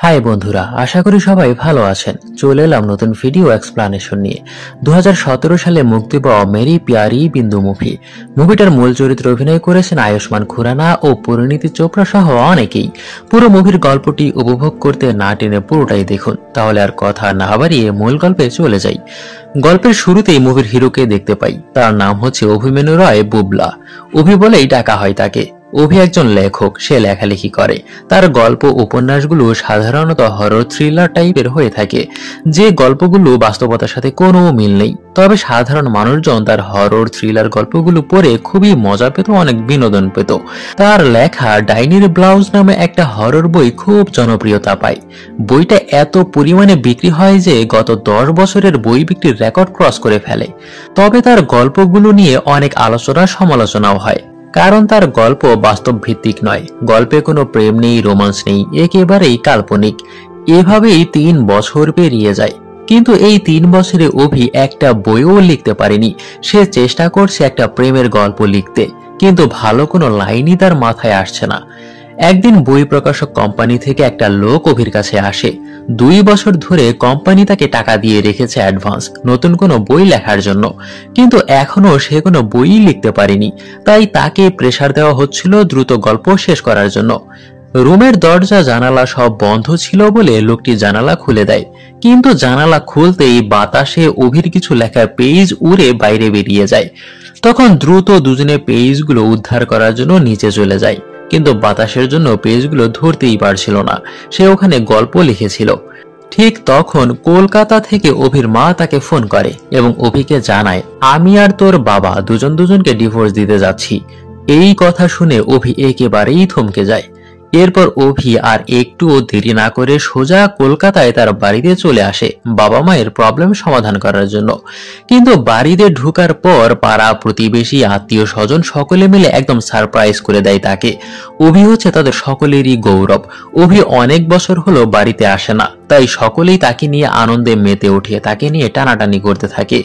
High বন্ধুরা, আশা করি সবাই ভালো আছেন। চলে এলাম নতুন ভিডিও এক্সপ্লানেশন নিয়ে। 2017 সালে মুক্তি পাওয়া মেরি প্যারি বিন্দু মুভিটার মূল চরিত্রে অভিনয় করেছেন আয়ুষ্মান খুরানা ও পরিণীতি চোপড়া সহ অনেকেই। পুরো মুভির গল্পটি উপভোগ করতে না টেনে পুরোটাই দেখুন, তাহলে আর কথা না বাড়িয়ে মূল গল্পে চলে যাই। গল্পের শুরুতেই মুভির হিরোকে দেখতে পাই। তার নাম হচ্ছে অভিমন্যু রায় বুবলা। অভি বলেই ডাকা হয় তাকে। অভি একজন লেখক, সে লেখালেখি করে। তার গল্প উপন্যাসগুলো সাধারণত হরর থ্রিলার টাইপের হয়ে থাকে, যে গল্পগুলো বাস্তবতার সাথে কোনো মিল নেই। তবে সাধারণ মানুষজন তার হরর থ্রিলার গল্পগুলো পড়ে খুবই মজা পেত, অনেক বিনোদন পেত। তার লেখা ডাইনির ব্লাউজ নামে একটা হরর বই খুব জনপ্রিয়তা পায়। বইটা এত পরিমাণে বিক্রি হয় যে গত 10 বছরের বই বিক্রির রেকর্ড ক্রস করে ফেলে। তবে তার গল্পগুলো নিয়ে অনেক আলোচনা সমালোচনাও হয়, কারণ তার গল্প বাস্তব ভিত্তিক নয়। গল্পে কোনো প্রেম নেই, রোমান্স নেই, একেবারেই কাল্পনিক। এভাবেই 3 বছর পেরিয়ে যায়, কিন্তু এই 3 বছরে অভি একটা বইও লিখতে পারেনি। সে চেষ্টা করছে একটা প্রেমের গল্প লিখতে, কিন্তু ভালো কোনো লাইনই তার মাথায় আসছে না। একদিন বই প্রকাশক কোম্পানি থেকে একটা লোক অভির কাছে আসে। 2 বছর ধরে কোম্পানি তাকে টাকা দিয়ে রেখেছে অ্যাডভান্স, নতুন কোনো বই লেখার জন্য, কিন্তু এখনো সে কোনো বই লিখতে পারেনি। তাই তাকে প্রেসার দেওয়া হচ্ছিল দ্রুত গল্প শেষ করার জন্য। রুমের দরজা জানালা সব বন্ধ ছিল বলে লোকটি জানালা খুলে দেয়, কিন্তু জানালা খুলতেই বাতাসে অভির কিছু লেখা পেজ উড়ে বাইরে বেরিয়ে যায়। তখন দ্রুত দুজনে পেজগুলো উদ্ধার করার জন্য নিচে চলে যায়, কিন্তু বাতাসের জন্য পেজগুলো ধরতেই পারছিল না। সে ওখানে গল্প লিখেছিল। ঠিক তখন কলকাতা থেকে অভির মা তাকে ফোন করে এবং অভিকে জানায়, আমি আর তোর বাবা দুজনকে ডিভোর্স দিতে যাচ্ছি। এই কথা শুনে অভি একেবারেই থমকে যায়। এরপর অভি আর একটুও দেরি না করে সোজা কলকাতায় তার বাড়িতে চলে আসে বাবা মায়ের প্রবলেম সমাধান করার জন্য। কিন্তু বাড়িতে ঢোকার পর পাড়া প্রতিবেশী, আত্মীয় স্বজন সকলে মিলে একদম সারপ্রাইজ করে দেয় তাকে। অভি হচ্ছে তাদের সকলেরই গৌরব। অভি অনেক বছর হলো বাড়িতে আসে না, তাই সকলেই তাকে নিয়ে আনন্দে মেতে ওঠে, তাকে নিয়ে টানাটানি করতে থাকে।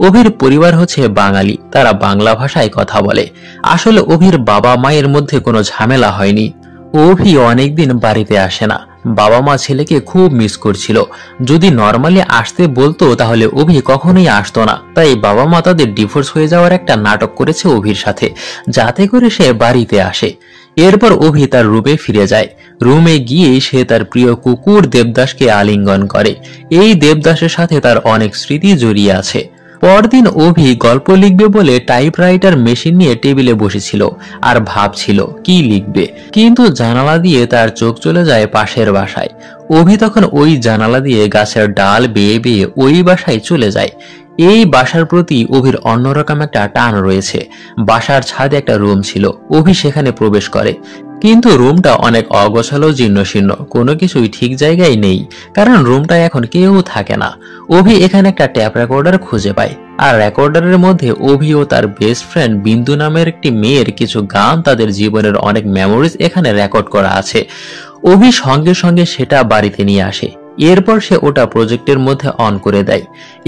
অভির পরিবার হচ্ছে বাঙালি, তারা বাংলা ভাষায় কথা বলে। আসলে অভির বাবা মায়ের মধ্যে কোনো ঝামেলা হয়নি। অভি অনেকদিন বাড়িতে আসে না। বাবা মা ছেলেকে খুব মিস করছিল। যদি নরমালি আসতে বলতো তাহলে অভি কখনোই আসতো না। তাই বাবা মা তাদের ডিভোর্স হয়ে যাওয়ার একটা নাটক করেছে অভির সাথে, যাতে করে সে বাড়িতে আসে। এরপর অভি তার রুমে ফিরে যায়। রুমে গিয়ে সে তার প্রিয় কুকুর দেবদাসকে আলিঙ্গন করে। এই দেবদাসের সাথে তার অনেক স্মৃতি জড়িয়ে আছে। পরদিন অভি গল্প লিখবে বলে টাইপরাইটার মেশিন নিয়ে টেবিলে বসেছিল আর ভাবছিল কি লিখবে, কিন্তু জানালা দিয়ে তার চোখ চলে যায় পাশের বাসায়। অভি তখন ওই জানালা দিয়ে গাছের ডাল বেয়ে বেয়ে ওই বাসায় চলে যায়। এই বাসার প্রতি অভির অন্যরকম একটা টান রয়েছে। বাসার ছাদে একটা রুম ছিল, অভি সেখানে প্রবেশ করে, কিন্তু রুমটা অনেক অগোছালো, জীর্ণশীর্ণ, কোনো কিছুই ঠিক জায়গায় নেই, কারণ রুমটায় এখন কেউ থাকে না। অভি এখানে একটা ট্যাপ রেকর্ডার খুঁজে পায়, আর রেকর্ডারের মধ্যে অভি ও তার বেস্ট ফ্রেন্ড বিন্দু নামের একটি মেয়ের কিছু গান, তাদের জীবনের অনেক মেমোরিজ এখানে রেকর্ড করা আছে। অভি সঙ্গে সঙ্গে সেটা বাড়িতে নিয়ে আসে। এরপর সে ওটা প্রজেক্টের মধ্যে অন করে দেয়।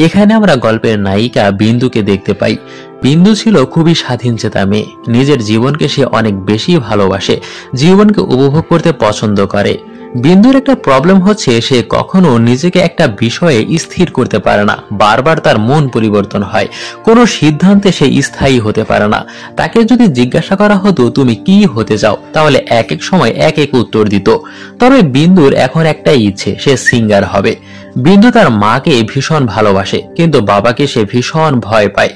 এখানে আমরা গল্পের নায়িকা বিন্দুকে দেখতে পাই। বিন্দু ছিল খুবই স্বাধীনচেতা মেয়ে। নিজের জীবনকে সে অনেক বেশি ভালোবাসে, জীবনকে উপভোগ করতে পছন্দ করে। বিন্দুর একটা প্রবলেম হচ্ছে সে কখনো নিজেকে একটা বিষয়ে স্থির করতে পারে না। বারবার তার মন পরিবর্তন হয়, কোনো সিদ্ধান্তে সে স্থায়ী হতে পারে না। তাকে যদি জিজ্ঞাসা করা হতো তুমি কি হতে চাও, তাহলে এক এক সময় এক এক উত্তর দিত। তবে বিন্দুর এখন একটাই ইচ্ছে, সে সিঙ্গার হবে। বিন্দু তার মাকে ভীষণ ভালোবাসে, কিন্তু বাবাকে সে ভীষণ ভয় পায়।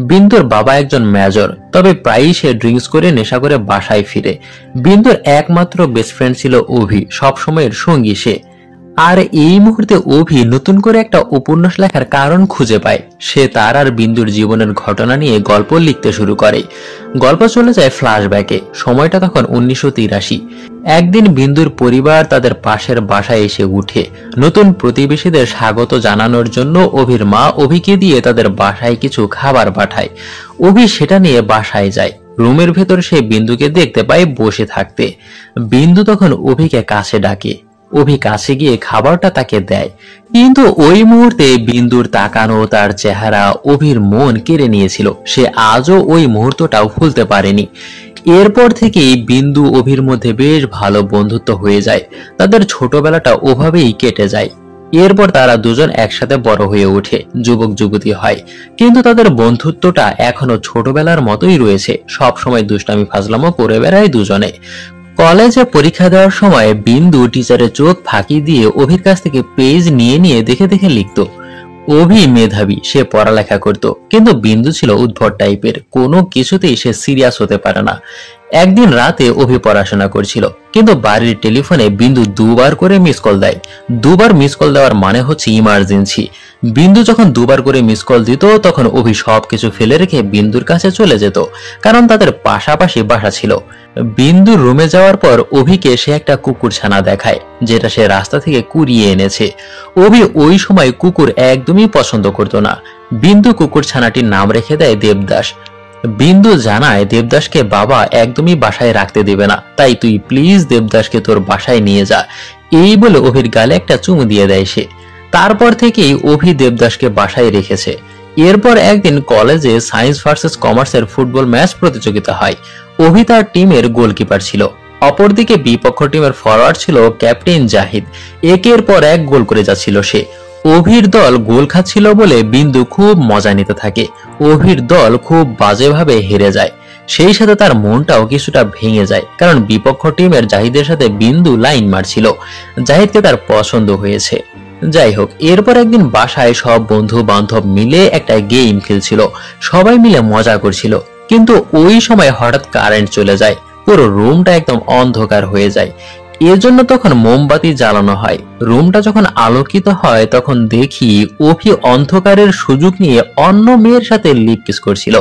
বিন্দুর বাবা একজন মেজর, তবে প্রায়ই সে ড্রিঙ্কস করে নেশা করে বাসায় ফিরে। বিন্দুর একমাত্র বেস্ট ফ্রেন্ড ছিল অভি, সবসময়ের সঙ্গী সে। আর এই মুহূর্তে অভি নতুন করে একটা উপন্যাস লেখার কারণ খুঁজে পায়। সে তার আর বিন্দুর জীবনের ঘটনা নিয়ে গল্প লিখতে শুরু করে। গল্প চলে যায় ফ্ল্যাশব্যাকে। সময়টা তখন 1983। একদিন বিন্দুর পরিবার তাদের পাশের বাসায় এসে উঠে। নতুন প্রতিবেশীদের স্বাগত জানানোর জন্য অভির মা অভিকে দিয়ে তাদের বাসায় কিছু খাবার পাঠায়। অভি সেটা নিয়ে বাসায় যায়। রুমের ভেতর সে বিন্দুকে দেখতে পায় বসে থাকতে। বিন্দু তখন অভিকে কাছে ডাকে, অভি কাছে গিয়ে খাবারটা তাকে দেয়, কিন্তু ওই মুহূর্তে বিন্দুর তাকানো, তার চেহারা অভির মন কেড়ে নিয়েছিল। সে আজও ওই মুহূর্তটাও ভুলতে পারেনি। এরপর থেকেই বিন্দু অভির মধ্যে বেশ ভালো বন্ধুত্ব হয়ে যায়। তাদের ছোটবেলাটা ওভাবেই কেটে যায়। এরপর তারা দুজন একসাথে বড় হয়ে ওঠে, যুবক যুবতী হয়, কিন্তু তাদের বন্ধুত্বটা এখনো ছোটবেলার মতোই রয়েছে। সব সময় দুষ্টামি ফাজলামো করে বেড়ায় দুজনে। কলেজে পরীক্ষা দেওয়ার সময় বিন্দু টিচারের চোখ ফাঁকি দিয়ে অভির কাছ থেকে পেজ নিয়ে নিয়ে দেখে দেখে লিখত। অভি মেধাবী, সে পড়ালেখা করত, কিন্তু বিন্দু ছিল উদ্ভট টাইপের, কোনো কিছুতেই সে সিরিয়াস হতে পারে না। একদিন রাতে অভি পড়াশোনা করছিল, কিন্তু বাড়ির টেলিফোনে বিন্দু দুবার করে মিস কল দেয়। দুবার মিস কল দেওয়ার মানে হচ্ছে ইমার্জেন্সি। বিন্দু যখন দুবার করে মিস কল দিত তখন অভি সবকিছু ফেলে রেখে বিন্দুর কাছে চলে যেত, কারণ তাদের পাশাপাশি বাসা ছিল। বিন্দুর রুমে যাওয়ার পর অভিকে সে একটা কুকুর ছানা দেখায়, যেটা সে রাস্তা থেকে কুড়িয়ে এনেছে। অভি ওই সময় কুকুর একদমই পছন্দ করত না। বিন্দু কুকুর ছানাটির নাম রেখে দেয় দেবদাস। বিন্দু জানায় দেবদাসকে বাবা একদমই বাসায় রাখতে দেবে না, তাই তুই প্লিজ দেবদাসকে তোর বাসায় নিয়ে যা। এই বলে অভির গালে একটা চুমু দিয়ে দেয় সে। তারপর থেকেই অভি দেবদাসকে বাসায় রেখেছে। এরপর একদিন কলেজে সায়েন্স ভার্সেস কমার্সের ফুটবল ম্যাচ প্রতিযোগিতা হয়। অভি তার টিমের গোলকিপার ছিল, অপরদিকে বিপক্ষ টিমের ফরওয়ার্ড ছিল ক্যাপ্টেন জাহিদ। একের পর এক গোল করে যাচ্ছিল সে। অভির দল গোল খাচ্ছিল বলে বিন্দু খুব মজা নিতে থাকে। অভির দল খুব বাজেভাবে হেরে যায়, সেই সাথে তার মনটাও কিছুটা ভেঙে যায়, কারণ বিপক্ষ টিমের জাহিদের সাথে বিন্দু লাইন মারছিল। জাহিদকে তার পছন্দ হয়েছে। যাই হোক, এরপর একদিন বাসায় সব বন্ধু বান্ধব মিলে একটা গেম খেলছিল, সবাই মিলে মজা করছিল, কিন্তু ওই সময় হঠাৎ কারেন্ট চলে যায়। পুরো রুমটা একদম অন্ধকার হয়ে যায়। এজন্য তখন মোমবাতি জ্বালানো হয়। রুমটা যখন আলোকিত হয় তখন দেখি অভি অন্ধকারের সুযোগ নিয়ে অন্য মেয়ের সাথে লিপ কিস করছিল।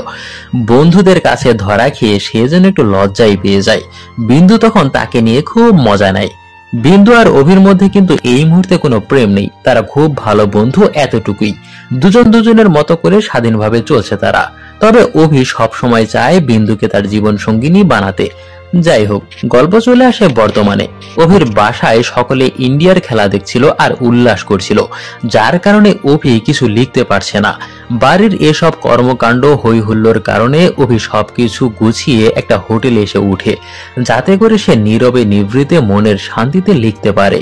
বন্ধুদের কাছে ধরা খেয়ে সে যেন একটু লজ্জায় পেয়ে যায়। বিন্দু তখন তাকে নিয়ে খুব মজা নেয়। বিন্দু আর অভির মধ্যে কিন্তু এই মুহূর্তে কোনো প্রেম নেই, তারা খুব ভালো বন্ধু, এতটুকুই। দুজন দুজনের মতো করে স্বাধীনভাবে চলছে তারা। তবে অভি সব সময় চায় বিন্দুকে তার জীবন সঙ্গিনী বানাতে। যাই হোক, গল্প চলে আসে বর্তমানে। অভির বাসায় সকলে ইন্ডিয়ার খেলা দেখছিল আর উল্লাস করছিল, যার কারণে অভি কিছু লিখতে পারছে না। বাড়ির এসব কর্মকাণ্ড হই হুল্লোর কারণে অভি সবকিছু গুছিয়ে একটা হোটেলে এসে উঠে, যাতে করে সে নীরবে নিভৃতে মনের শান্তিতে লিখতে পারে।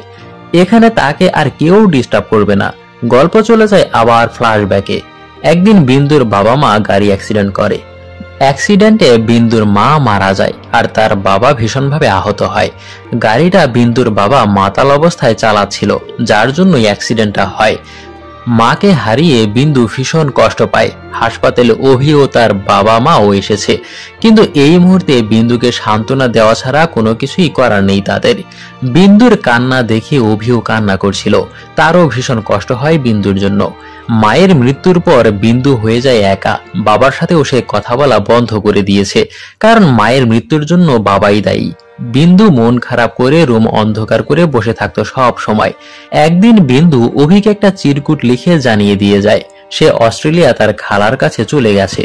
এখানে তাকে আর কেউ ডিস্টার্ব করবে না। গল্প চলে যায় আবার ফ্ল্যাশব্যাকে। একদিন বিন্দুর বাবা মা গাড়ি অ্যাক্সিডেন্ট করে। অ্যাক্সিডেন্টে বিন্দুর মা মারা যায় আর তার বাবা ভীষণভাবে আহত হয়। গাড়িটা বিন্দুর বাবা মাতাল অবস্থায় চালাচ্ছিল, যার জন্যই অ্যাক্সিডেন্টটা হয়। মাকে হারিয়ে বিন্দু ভীষণ কষ্ট পায়। হাসপাতালে অভি ও তার বাবা মাও এসেছে, কিন্তু এই মুহূর্তে বিন্দুকে সান্ত্বনা দেওয়া ছাড়া কোনো কিছুই করার নেই তাদের। বিন্দুর কান্না দেখে অভিও কান্না করছিল, তারও ভীষণ কষ্ট হয় বিন্দুর জন্য। মায়ের মৃত্যুর পর বিন্দু হয়ে যায় একা। বাবার সাথেও সে কথা বলা বন্ধ করে দিয়েছে, কারণ মায়ের মৃত্যুর জন্য বাবাই দায়ী। বিন্দু মন খারাপ করে রুম অন্ধকার করে বসে থাকতো সব সময়। একদিন বিন্দু অভিকে একটা চিরকুট লিখে জানিয়ে দিয়ে যায় সে অস্ট্রেলিয়া তার খালার কাছে চলে গেছে।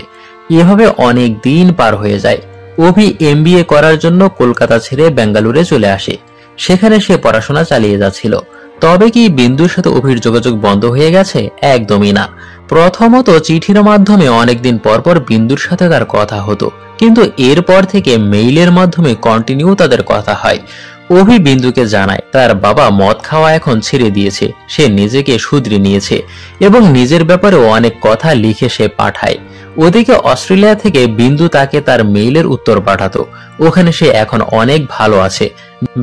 এভাবে অনেক দিন পার হয়ে যায়। অভি এমবিএ করার জন্য কলকাতা ছেড়ে বেঙ্গালুরে চলে আসে। সেখানে সে পড়াশোনা চালিয়ে যাচ্ছিল। তবে কি বিন্দুর সাথে অভির যোগাযোগ বন্ধ হয়ে গেছে? একদমই না। প্রথমত চিঠির মাধ্যমে অনেকদিন পর পর বিন্দুর সাথে তার কথা হতো, কিন্তু এরপর থেকে মেইলের মাধ্যমে কন্টিনিউ তাদের কথা হয়। অভি বিন্দুকে জানায় তার বাবা মদ খাওয়া এখন ছেড়ে দিয়েছে, সে নিজেকে শুধরে নিয়েছে এবং নিজের ব্যাপারেও অনেক কথা লিখে সে পাঠায়। ওদিকে অস্ট্রেলিয়া থেকে বিন্দু তাকে তার মেইলের উত্তর পাঠাতো। ওখানে সে এখন অনেক ভালো আছে।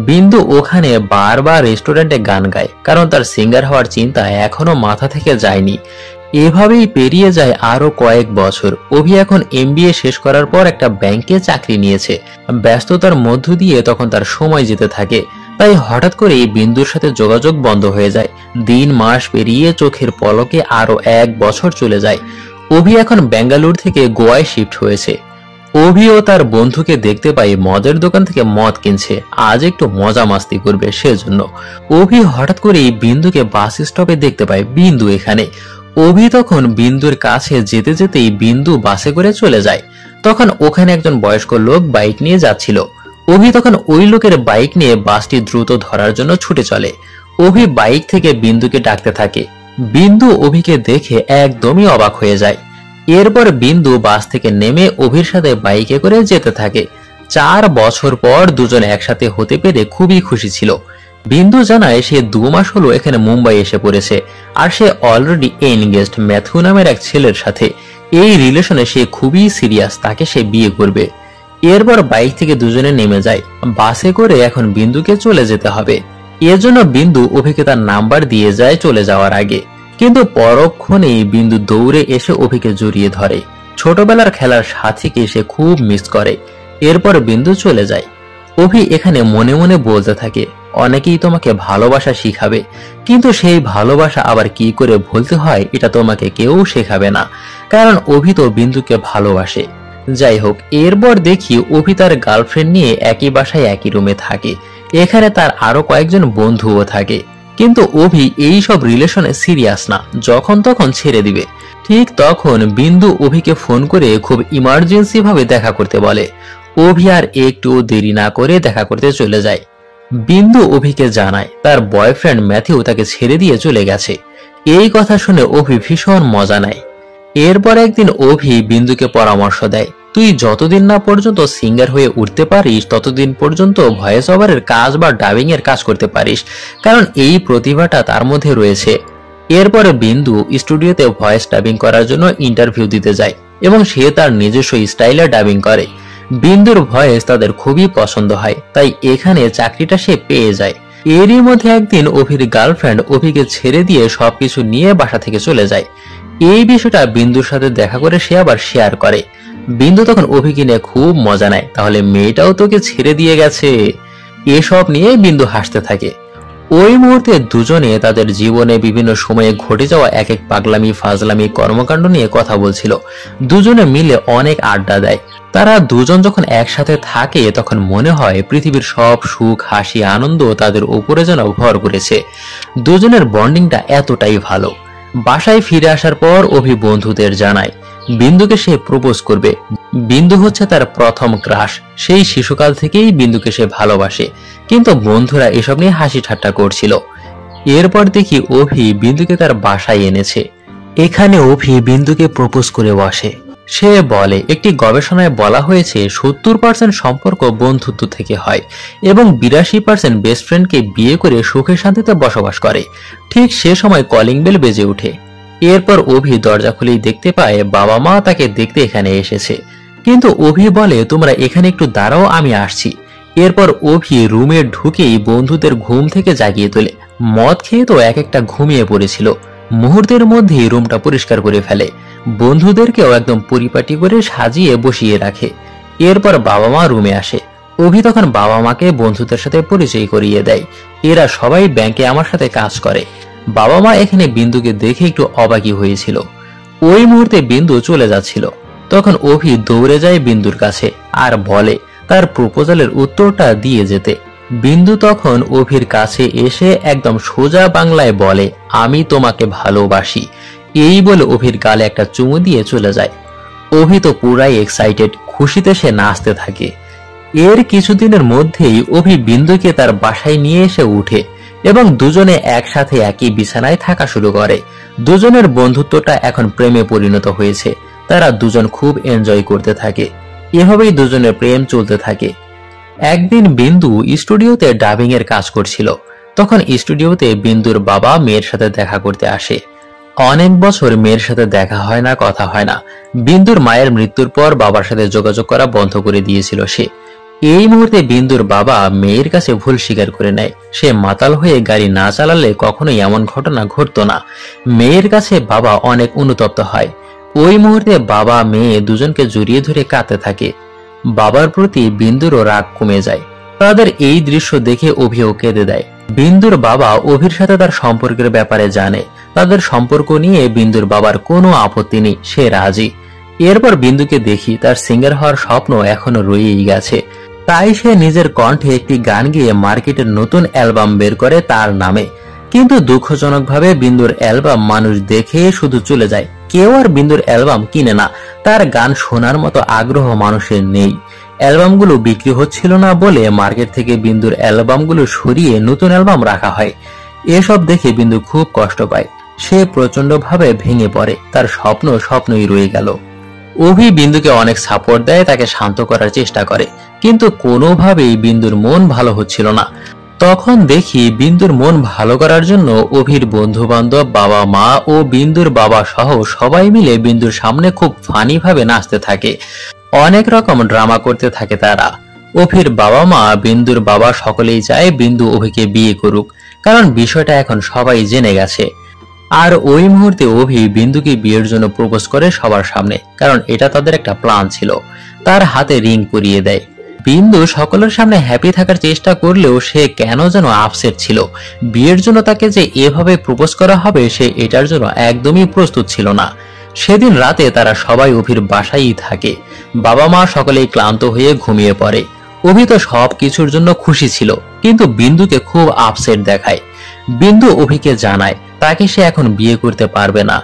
বিন্দু ওখানে বারবার রেস্টুরেন্টে গান গায়, কারণ তার সিঙ্গার হওয়ার চিন্তা এখনো মাথা থেকে যায়নি। এভাবেই পেরিয়ে যায় আরো কয়েক বছর। অভি এখন এমবিএ শেষ করার পর একটা ব্যাংকে চাকরি নিয়েছে। ব্যস্ততার মধ্য দিয়ে তখন তার সময় যেতে থাকে, তাই হঠাৎ করে বিন্দুর সাথে যোগাযোগ বন্ধ হয়ে যায়। দিন মাস পেরিয়ে চোখের পলকে আরো 1 বছর চলে যায়। অভি এখন বেঙ্গালুরু থেকে গোয়ায় শিফট হয়েছে। অভি ও তার বন্ধুকে দেখতে পাই মদের দোকান থেকে মদ কিনছে, আজ একটু মজা মাস্তি করবে সেজন্য। অভি হঠাৎ করে বিন্দুকে বাস স্টপে দেখতে পায় বিন্দু এখানে। অভি তখন বিন্দুর কাছে যেতে যেতেই বিন্দু বাসে করে চলে যায়। তখন ওখানে একজন বয়স্ক লোক বাইক নিয়ে যাচ্ছিল। অভি তখন ওই লোকের বাইক নিয়ে বাসটি দ্রুত ধরার জন্য ছুটে চলে। অভি বাইক থেকে বিন্দুকে ডাকতে থাকে। বিন্দু অভিকে দেখে একদমই অবাক হয়ে যায়। এরপর বিন্দু বাস থেকে নেমে অভির সাথে বাইকে করে যেতে থাকে। 4 বছর পর দুজন একসাথে হতে পেরে খুবই খুশি ছিল। বিন্দু জানায় সে 2 মাস হলো এখানে মুম্বাই এসে পড়েছে, আর সে অলরেডি এনগেজড ম্যাথু নামের এক ছেলের সাথে। এই রিলেশনে সে খুবই সিরিয়াস, তাকে সে বিয়ে করবে। এরপর বাইক থেকে দুজনে নেমে যায়। বাসে করে এখন বিন্দুকে চলে যেতে হবে। এজন্য বিন্দু অভিকে তার নাম্বার দিয়ে যায় চলে যাওয়ার আগে। কিন্তু পরক্ষণেই বিন্দু দৌড়ে এসে অভিকে জড়িয়ে ধরে। ছোটবেলার খেলার সাথীকে সে খুব মিস করে। এরপর বিন্দু চলে যায়। অভি এখানে মনে মনে বলতে থাকে, অনেকেই তোমাকে ভালোবাসা শিখাবে, কিন্তু সেই ভালোবাসা আবার কি করে ভুলতে হয় এটা তোমাকে কেউ শেখাবে না, কারণ অভি তো বিন্দুকে ভালোবাসে। যাই হোক, এরপর দেখি অভি তার গার্লফ্রেন্ড নিয়ে একই বাসায় একই রুমে থাকে। এখানে তার আরো কয়েকজন বন্ধুও থাকে। কিন্তু অভি এই সব রিলেশনে সিরিয়াস না, যখন তখন ছেড়ে দিবে। ঠিক তখন বিন্দু অভিকে ফোন করে খুব ইমার্জেন্সি ভাবে দেখা করতে বলে। অভি আর একটু দেরি না করে দেখা করতে চলে যায়। বিন্দু অভিকে জানায় তার বয়ফ্রেন্ড ম্যাথিউ তাকে ছেড়ে দিয়ে চলে গেছে। এই কথা শুনে অভি ভীষণ মজা নেয়। এরপর একদিন অভি বিন্দুকে পরামর্শ দেয়, তুই যতদিন না পর্যন্ত সিঙ্গার হয়ে উঠতে পারিস ততদিন পর্যন্ত ভয়েস ওভারের কাজ বা ডাবিং এর কাজ করতে পারিস, কারণ এই প্রতিভাটা তার মধ্যে রয়েছে। এরপরে বিন্দু স্টুডিওতে ভয়েস ডাবিং করার জন্য ইন্টারভিউ দিতে যায় এবং সে তার নিজস্ব স্টাইলে ডাবিং করে। বিন্দুর ভয়েস তাদের খুবই পছন্দ হয়, তাই এখানে চাকরিটা সে পেয়ে যায়। এরই মধ্যে একদিন অভির গার্লফ্রেন্ড অভিকে ছেড়ে দিয়ে সবকিছু নিয়ে বাসা থেকে চলে যায়। এই বিষয়টা বিন্দুর সাথে দেখা করে সে আবার শেয়ার করে। বিন্দু তখন অভিকে নিয়ে খুব মজা নেয়, তাহলে মেয়েটাও তোকে ছেড়ে দিয়ে গেছে। এসব নিয়ে বিন্দু হাসতে থাকে। ওই মুহূর্তে দুজনে তাদের জীবনে বিভিন্ন সময়ে ঘটে যাওয়া এক এক পাগলামি ফাজলামি কর্মকাণ্ড নিয়ে কথা বলছিল। দুজনে মিলে অনেক আড্ডা দেয়। তারা দুজন যখন একসাথে থাকে তখন মনে হয় পৃথিবীর সব সুখ হাসি আনন্দ তাদের উপরে যেন ভর করেছে। দুজনের বন্ডিংটা এতটাই ভালো। বাসায় ফিরে আসার পর অভি বন্ধুদের জানায় বিন্দুকে সে প্রপোজ করবে। বিন্দু হচ্ছে তার প্রথম ক্রাশ। সেই শিশুকাল থেকেই বিন্দুকে সে ভালোবাসে, কিন্তু বন্ধুরা এসব নিয়ে হাসি ঠাট্টা করছিল। এরপর দেখি অভি বিন্দুকে তার বাসায় এনেছে। এখানে অভি বিন্দুকে প্রপোজ করে বসে। সে বলে একটি গবেষণায় বলা হয়েছে 70% সম্পর্ক বন্ধুত্ব থেকে হয় এবং 82% বেস্ট ফ্রেন্ডকে বিয়ে করে সুখে শান্তিতে বসবাস করে। ঠিক সে সময় কলিং বেল বেজে ওঠে। এরপর অভি দরজা খুলেই দেখতে পায় বাবা মা তাকে দেখতে এখানে এসেছে। কিন্তু অভি বলে তোমরা এখানে একটু দাঁড়াও, আমি আসছি। এরপর অভি রুমে ঢুকেই বন্ধুদের ঘুম থেকে জাগিয়ে তোলে। মদ খেয়ে তো এক একটা ঘুমিয়ে পড়েছিল। মুহূর্তের মধ্যেই রুমটা পরিষ্কার করে ফেলে। বন্ধুদেরকেও একদম পরিপাটি করে সাজিয়ে বসিয়ে রাখে। এরপর বাবা মা রুমে আসে। অভি তখন বাবা মাকে বন্ধুদের সাথে পরিচয় করিয়ে দেয়। এরা সবাই ব্যাংকে আমার সাথে কাজ করে। বাবা মা এখানে বিন্দুকে দেখে একটু অবাকই হয়েছিল। ওই মুহূর্তে বিন্দু চলে যাচ্ছিল। তখন অভি দৌড়ে যায় বিন্দুর কাছে আর বলে তার প্রপোজালের উত্তরটা দিয়ে যেতে। বিন্দু তখন অভির কাছে এসে একদম সোজা বাংলায় বলে আমি তোমাকে ভালোবাসি। এই বলে অভির গালে একটা চুমু দিয়ে চলে যায়। অভি তো পুরাই এক্সাইটেড, খুশিতে সে নাচতে থাকে। এর কিছুদিনের মধ্যেই অভি বিন্দুকে তার বাসায় নিয়ে এসে উঠে এবং দুজনে একসাথে একই বিছানায় থাকা শুরু করে। দুজনের বন্ধুত্বটা এখন প্রেমে পরিণত হয়েছে। তারা দুজন খুব এনজয় করতে থাকে। এভাবেই দুজনের প্রেম চলতে থাকে। একদিন বিন্দু স্টুডিওতে ডাবিং এর কাজ করছিল। তখন স্টুডিওতে বিন্দুর বাবা মেয়ের সাথে দেখা করতে আসে। অনেক বছর মেয়ের সাথে দেখা হয় না, কথা হয় না। বিন্দুর মায়ের মৃত্যুর পর বাবার সাথে যোগাযোগ করা বন্ধ করে দিয়েছিল সে। এই মুহূর্তে বিন্দুর বাবা মেয়ের কাছে ভুল স্বীকার করে নেয়। সে মাতাল হয়ে গাড়ি না চালালে কখনোই এমন ঘটনা ঘটতো না। মেয়ের কাছে বাবা অনেক অনুতপ্ত হয়। ওই মুহূর্তে বাবা মেয়ে দুজনকে জড়িয়ে ধরে কাঁদতে থাকে। বাবার প্রতি বিন্দুরও রাগ কমে যায়। তাদের এই দৃশ্য দেখে অভিও কেঁদে দেয়। বিন্দুর বাবা অভির সাথে তার সম্পর্কের ব্যাপারে জানে। তাদের সম্পর্ক নিয়ে বিন্দুর বাবার কোনো আপত্তি নেই, সে রাজি। এরপর বিন্দুকে দেখি তার সিঙ্গার হওয়ার স্বপ্ন এখনো রয়েই গেছে। তাই সে নিজের কণ্ঠে একটি গান গেয়ে মার্কেটের নতুন অ্যালবাম বের করে তার নামে। কিন্তু দুঃখজনকভাবে বিন্দুর অ্যালবাম মানুষ দেখে শুধু চলে যায়, কেউ আর বিন্দুর অ্যালবাম কিনে না। তার গান শোনার মতো আগ্রহ মানুষের নেই। অ্যালবামগুলো বিক্রি হচ্ছিল না বলে মার্কেট থেকে বিন্দুর অ্যালবামগুলো সরিয়ে নতুন অ্যালবাম রাখা হয়। এসব দেখে বিন্দু খুব কষ্ট পায়। সে প্রচন্ডভাবে ভেঙে পড়ে। তার স্বপ্ন স্বপ্নই রয়ে গেল। অভি বিন্দুকে অনেক সাপোর্ট দেয়, তাকে শান্ত করার চেষ্টা করে, কিন্তু কোনোভাবেই বিন্দুর মন ভালো হচ্ছিল না। তখন দেখি বিন্দুর মন ভালো করার জন্য অভির বন্ধু বান্ধব, বাবা মা ও বিন্দুর বাবা সহ সবাই মিলে বিন্দুর সামনে খুব ফানি ভাবে নাচতে থাকে। অনেক রকম ড্রামা করতে থাকে তারা। অভির বাবা মা, বিন্দুর বাবা সকলেই চায় বিন্দু অভিকে বিয়ে করুক, কারণ বিষয়টা এখন সবাই জেনে গেছে। আর ওই মুহূর্তে অভি বিন্দুকে বিয়ের জন্য প্রপোজ করে সবার সামনে, কারণ এটা তাদের একটা প্ল্যান ছিল। তার হাতে রিং পরিয়ে দেয়। বিন্দু সকলের সামনে হ্যাপি থাকার চেষ্টা করলেও সে কেন যেন আপসেট ছিল। বিয়ের জন্য তাকে যে এভাবে প্রপোজ করা হবে সে এটার জন্য একদমই প্রস্তুত ছিল না। সেদিন রাতে তারা সবাই অভির বাসায়ই থাকে। বাবা মা সকলেই ক্লান্ত হয়ে ঘুমিয়ে পড়ে। অভি তো সবকিছুর জন্য খুশি ছিল, কিন্তু বিন্দুকে খুব আপসেট দেখায়। বিন্দু অভিকে জানায় তাকে সে এখন বিয়ে করতে পারবে না।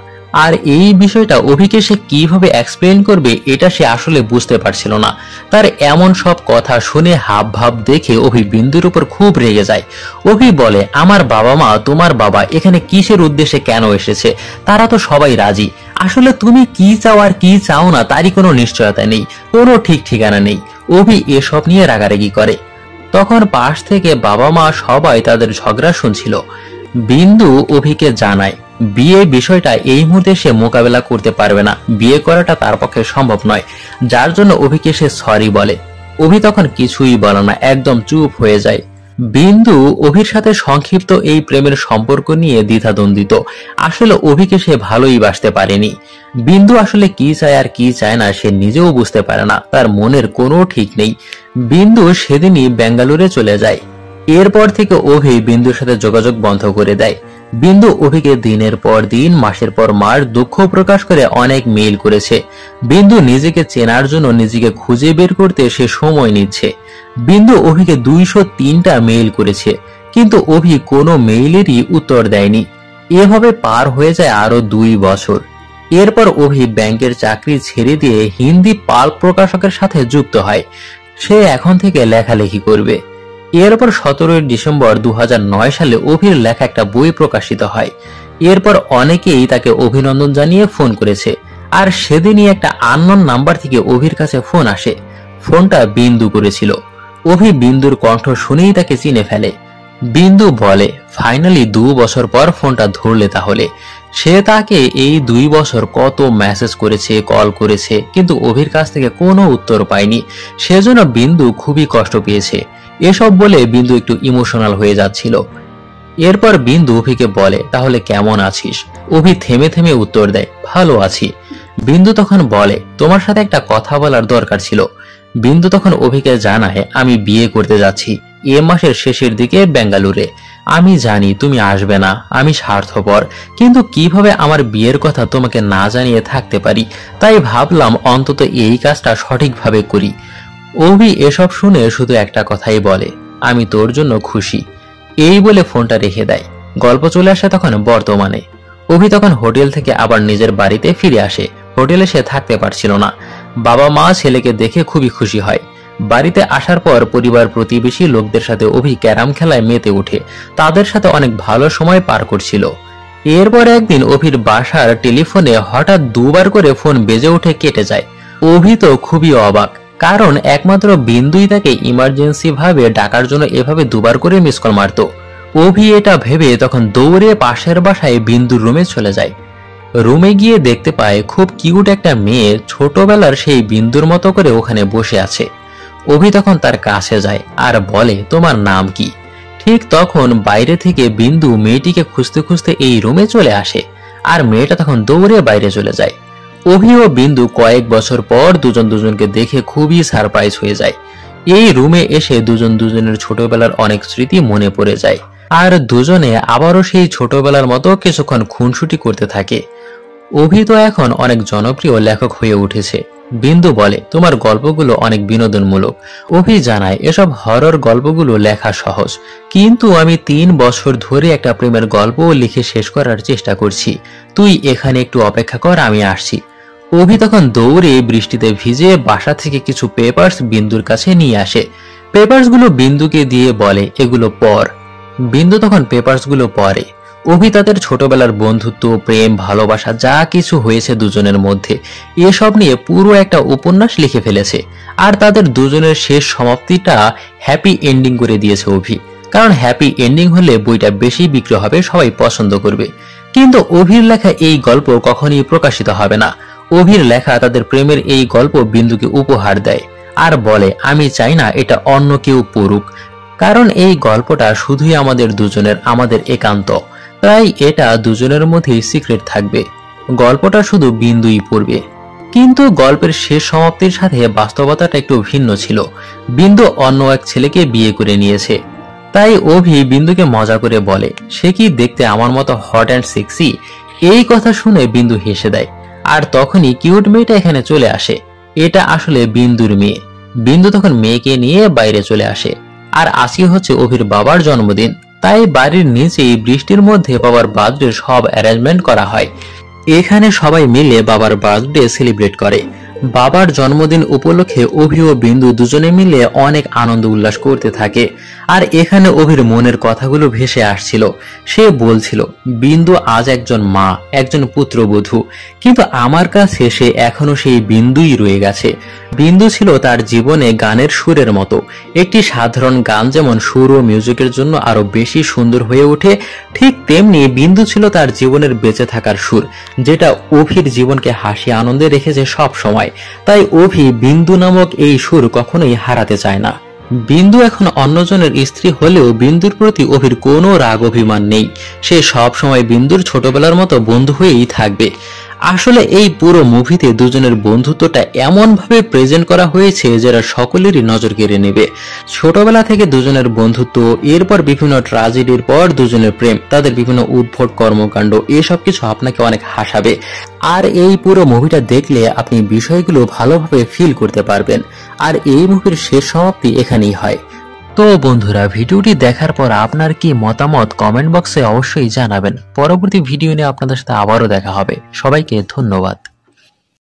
আর এই বিষয়টা অভিকে সে কিভাবে এক্সপ্লেইন করবে এটা সে আসলে বুঝতে পারছিল না। তার এমন সব কথা শুনে হাব ভাব দেখে অভি বিন্দুর উপর খুব রেগে যায়। অভি বলে, আমার বাবা মা, তোমার বাবা এখানে কিসের উদ্দেশ্যে কেন এসেছে? তারা তো সবাই রাজি। আসলে তুমি কি চাও আর কি চাও না তারই কোনো নিশ্চয়তা নেই, কোনো ঠিক ঠিকানা নেই। অভি এসব নিয়ে রাগারাগি করে। তখন পাশ থেকে বাবা মা সবাই তাদের ঝগড়া শুনছিল। বিন্দু অভিকে জানায় বিয়ে বিষয়টা এই মুহূর্তে সে মোকাবেলা করতে পারবে না, বিয়ে করাটা তার পক্ষে সম্ভব নয়, যার জন্য অভিকে সে সরি বলে। অভি তখন কিছুই বলে না, একদম চুপ হয়ে যায়। বিন্দু অভির সাথে সংক্ষিপ্ত এই প্রেমের সম্পর্ক নিয়ে দ্বিধাদ্বন্দ্বিত। আসলে অভিকে সে ভালোই বাসতে পারেনি। বিন্দু আসলে কি চায় আর কি চায় না সে নিজেও বুঝতে পারে না, তার মনের কোনো ঠিক নেই। বিন্দু সেদিনই বেঙ্গালুরে চলে যায়। এরপর থেকে অভি বিন্দুর সাথে যোগাযোগ বন্ধ করে দেয়। বিন্দু অভিকে দিনের পর দিন, মাসের পর মাস দুঃখ প্রকাশ করে অনেক মেইল করেছে। বিন্দু নিজেকে চেনার জন্য, নিজেকে খুঁজে বের করতে সে সময় নিচ্ছে। বিন্দু অভিকে 203টা মেইল করেছে, কিন্তু অভি কোনো মেইলেরই উত্তর দেয়নি। এভাবে পার হয়ে যায় আরো 2 বছর। এরপর অভি ব্যাংকের চাকরি ছেড়ে দিয়ে হিন্দি পাল্প প্রকাশকের সাথে যুক্ত হয়। সে এখন থেকে লেখালেখি করবে। এরপর 17 ডিসেম্বর 2009 সালে অভির লেখা একটা বই প্রকাশিত হয়। এরপর অনেকেই তাকে অভিনন্দন জানিয়ে ফোন করেছে। আর সেদিনই একটা আননোন নাম্বার থেকে অভির কাছে ফোন আসে। ফোনটা বিন্দু করেছিল। অভি বিন্দুর কণ্ঠ শুনেই তাকে চিনে ফেলে। বিন্দু বলে, ফাইনালি 2 বছর পর ফোনটা ধরলে তাহলে। সে তাকে এই 2 বছর কত মেসেজ করেছে, কল করেছে, কিন্তু অভির কাছ থেকে কোনো উত্তর পায়নি। সেজন্য বিন্দু খুবই কষ্ট পেয়েছে। এসব বলে বিন্দু একটু ইমোশনাল হয়ে যাচ্ছিল। এরপর বিন্দু অভিকে বলে, তাহলে কেমন আছিস? অভি থেমে থেমে উত্তর দেয়, ভালো আছি। বিন্দু তখন বলে, তোমার সাথে একটা কথা বলার দরকার ছিল। বিন্দু তখন অভিকে জানায়, আমি বিয়ে করতে যাচ্ছি এ মাসের শেষের দিকে বেঙ্গালুরে। আমি জানি তুমি আসবে না, আমি স্বার্থপর, কিন্তু কিভাবে আমার বিয়ের কথা তোমাকে না জানিয়ে থাকতে পারি? তাই ভাবলাম অন্তত এই কাজটা সঠিকভাবে করি। অভি এসব শুনে শুধু একটা কথাই বলে, আমি তোর জন্য খুশি। এই বলে ফোনটা রেখে দেয়। গল্প চলে আসে তখন বর্তমানে। অভি তখন হোটেল থেকে আবার নিজের বাড়িতে ফিরে আসে। হোটেলে সে থাকতে পারছিল না। বাবা মা ছেলেকে দেখে খুবই খুশি হয়। বাড়িতে আসার পর পরিবার প্রতিবেশী লোকদের সাথে অভি ক্যারাম খেলায় মেতে ওঠে। তাদের সাথে অনেক ভালো সময় পার করছিল। এরপর একদিন অভির বাসার টেলিফোনে হঠাৎ 2 বার করে ফোন বেজে উঠে কেটে যায়। অভি তো খুবই অবাক, কারণ একমাত্র বিন্দুই তাকে ইমার্জেন্সি ভাবে ডাকার জন্য এভাবে 2 বার করে মিস কল মারত। অভি এটা ভেবে তখন দৌড়ে পাশের বাসায় বিন্দুর রুমে চলে যায়। রুমে গিয়ে দেখতে পায় খুব কিউট একটা মেয়ে ছোটবেলার সেই বিন্দুর মতো করে ওখানে বসে আছে। অভি তখন তার কাছে যায় আর বলে, তোমার নাম কি? ঠিক তখন বাইরে থেকে বিন্দু মেয়েটিকে খুঁজতে খুঁজতে এই রুমে চলে আসে। আর মেয়েটা তখন দৌড়ে বাইরে চলে যায়। অভি ও বিন্দু কয়েক বছর পর দুজন দুজনকে দেখে খুবই সারপ্রাইজ হয়ে যায়। এই রুমে এসে দুজন দুজনের ছোটবেলার অনেক স্মৃতি মনে পড়ে যায়। আর দুজনে আবারও সেই ছোটবেলার মতো কিছুক্ষণ খুনসুটি করতে থাকে। অভি তো এখন অনেক জনপ্রিয় লেখক হয়ে উঠেছে। বিন্দু বলে, তোমার গল্পগুলো অনেক বিনোদনমূলক। অভি জানায়, এসব হরর গল্পগুলো লেখা সহজ, কিন্তু আমি 3 বছর ধরে একটা প্রেমের গল্প লিখে শেষ করার চেষ্টা করছি। তুই এখানে একটু অপেক্ষা কর, আমি আসছি। অভি তখন দৌড়ে বৃষ্টিতে ভিজে বাসা থেকে কিছু পেপারস বিন্দুর কাছে নিয়ে আসে। পেপারসগুলো বিন্দুকে দিয়ে বলে, এগুলো পড়। বিন্দু তখন পেপারসগুলো পড়ে। অভি তাদের ছোটবেলার বন্ধুত্ব, প্রেম, ভালোবাসা যা কিছু হয়েছে দুজনের মধ্যে এসব নিয়ে পুরো একটা উপন্যাস লিখে ফেলেছে। আর তাদের দুজনের শেষ সমাপ্তিটা হ্যাপি এন্ডিং করে দিয়েছে অভি। কারণ হ্যাপি এন্ডিং হলে বইটা বেশি বিক্রি হবে, সবাই পছন্দ করবে। কিন্তু অভির লেখা এই গল্প কখনই প্রকাশিত হবে না। অভির লেখা তাদের প্রেমের এই গল্প বিন্দুকে উপহার দেয় আর বলে, আমি চাই না এটা অন্য কেউ পড়ুক, কারণ এই গল্পটা শুধুই আমাদের দুজনের, আমাদের একান্ত। তাই এটা দুজনের মধ্যেই সিক্রেট থাকবে, গল্পটা শুধু বিন্দুই পড়বে। কিন্তু গল্পের শেষ সমাপ্তির সাথে বাস্তবতাটা একটু ভিন্ন ছিল। বিন্দু অন্য এক ছেলেকে বিয়ে করে নিয়েছে। তাই অভি বিন্দুকে মজা করে বলে, সে কি দেখতে আমার মতো হট অ্যান্ড সেক্সি? এই কথা শুনে বিন্দু হেসে দেয়। আর তখনই কিউট মেয়েটা এখানে চলে আসে। এটা আসলে বিন্দুর মেয়ে। বিন্দু তখন মেয়েকে নিয়ে বাইরে চলে আসে। আর আজকে হচ্ছে অভির বাবার জন্মদিন, তাই বাড়ির নিচেই বৃষ্টির মধ্যে বাবার বার্থডে সব অ্যারেঞ্জমেন্ট করা হয়। এখানে সবাই মিলে বাবার বার্থডে সেলিব্রেট করে। বাবার জন্মদিন উপলক্ষে অভি ও বিন্দু দুজনে মিলে অনেক আনন্দ উল্লাস করতে থাকে। আর এখানে অভির মনের কথাগুলো ভেসে আসছিল। সে বলছিল, বিন্দু আজ একজন মা, একজন পুত্রবধূ, কিন্তু আমার কাছে সে এখনো সেই বিন্দুই রয়ে গেছে। বিন্দু ছিল তার জীবনে গানের সুরের মতো। একটি সাধারণ গান যেমন সুর ও মিউজিকের জন্য আরো বেশি সুন্দর হয়ে ওঠে, ঠিক তেমনি বিন্দু ছিল তার জীবনের বেঁচে থাকার সুর, যেটা অভির জীবনকে হাসি আনন্দে রেখেছে সব সময়। তাই অভি বিন্দু নামক এই সুর কখনোই হারাতে চায় না। বিন্দু এখন অন্যজনের স্ত্রী হলেও বিন্দুর প্রতি অভির কোনো রাগ অভিমান নেই। সে সব সময় বিন্দুর ছোটবেলার মতো বন্ধু হয়েই থাকবে। আসলে এই পুরো মুভিতে দুজনের বন্ধুত্বটা এমন ভাবে প্রেজেন্ট করা হয়েছে যেটা সকলেরই নজর কেড়ে নেবে। ছোটবেলা থেকে দুজনের বন্ধুত্ব, এরপর বিভিন্ন ট্র্যাজেডির পর দুজনের প্রেম, তাদের বিভিন্ন উদ্ভট কর্মকাণ্ড, এসব কিছু আপনাকে অনেক হাসাবে। আর এই পুরো মুভিটা দেখলে আপনি বিষয়গুলো ভালোভাবে ফিল করতে পারবেন। আর এই মুভির শেষ সমাপ্তি এখানেই হয়। তো বন্ধুরা, ভিডিওটি দেখার পর আপনার কি মতামত কমেন্ট বক্সে অবশ্যই জানাবেন। পরবর্তী ভিডিও নিয়ে আপনাদের সাথে আবারও দেখা হবে। সবাইকে ধন্যবাদ।